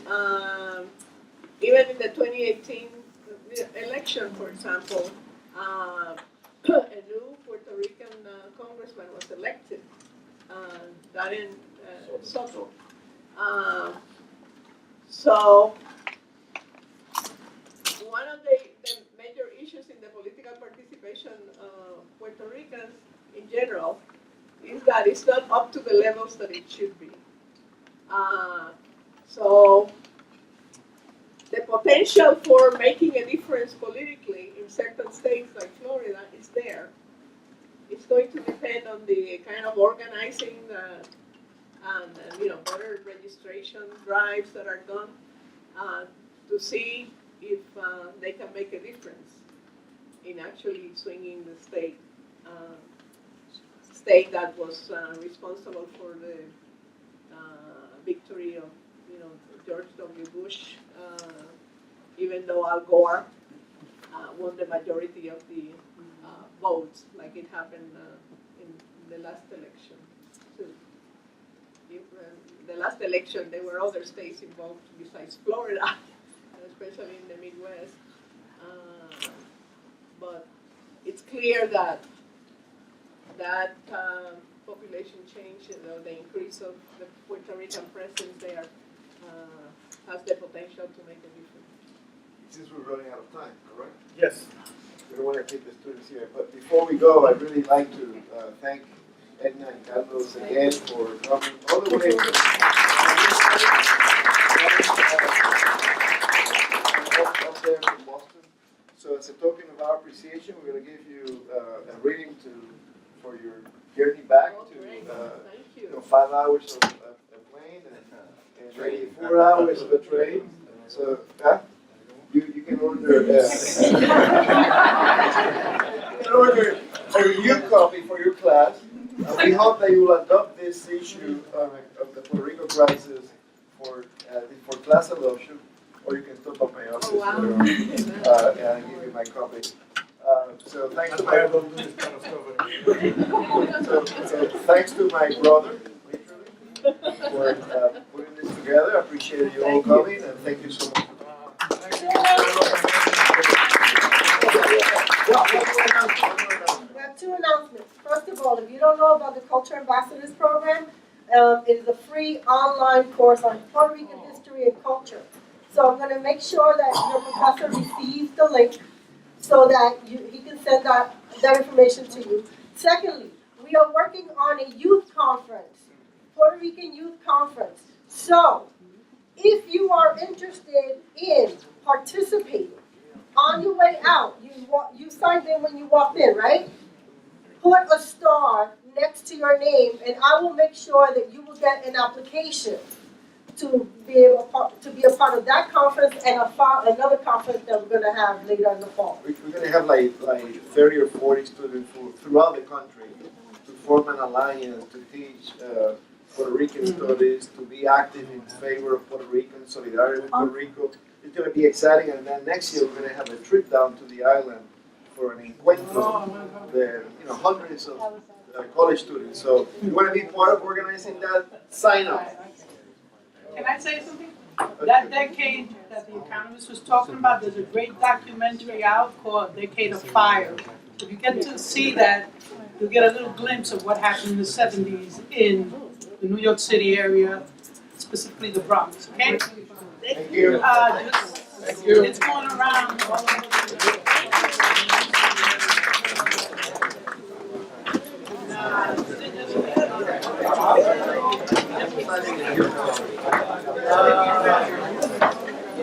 even in the 2018 election, for example, a new Puerto Rican congressman was elected, got in Soto. So one of the major issues in the political participation of Puerto Ricans in general is that it's not up to the levels that it should be. So the potential for making a difference politically in certain states like Florida is there. It's going to depend on the kind of organizing and voter registration drives that are done. to see if they can make a difference in actually swinging the state that was responsible for the victory of, George W. Bush, even though Al Gore won the majority of the votes, like it happened in the last election. So, the last election, there were other states involved besides Florida, especially in the Midwest. But it's clear that population change, the increase of the Puerto Rican presence there has the potential to make a difference. Since we're running out of time, correct? Yes. We don't want to keep the students here, but before we go, I'd really like to thank Edna and Carlos again for coming all the way from up there from Boston. So as a token of our appreciation, we're going to give you a reading for your journey back Oh, to great. Thank you. 5 hours of a plane and maybe 4 hours of a train. So you can order you can order a review copy for your class. We hope that you will adopt this issue of the Puerto Rico crisis for class adoption, or you can stop at my office and I'll give you my copy. So thanks to my so thanks to my brother, literally, for putting this together. I appreciate you all coming, and thank you so much. We have two announcements. First of all, if you don't know about the Culture Ambassadors Program, it is a free online course on Puerto Rican history and culture. So I'm going to make sure that your professor receives the link so that he can send that information to you. Secondly, we are working on a youth conference, Puerto Rican Youth Conference. So if you are interested in participating, on your way out, you signed in when you walked in, right? Put a star next to your name, and I will make sure that you will get an application to be a part of that conference and another conference that we're going to have later in the fall. We're going to have like 30 or 40 students throughout the country to form an alliance to teach Puerto Rican studies, to be active in favor of Puerto Rican solidarity with Puerto Rico. It's going to be exciting, and then next year we're going to have a trip down to the island for an encuentro. There, hundreds of college students. So if you want to be part of organizing that, sign up. Can I say something? That decade that the economist was talking about, there's a great documentary out called Decade of Fire. If you get to see that, you'll get a little glimpse of what happened in the 70s in the New York City area, specifically the Bronx, okay? Thank you. Thank you. It's going around all over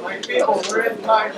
My people, we're in my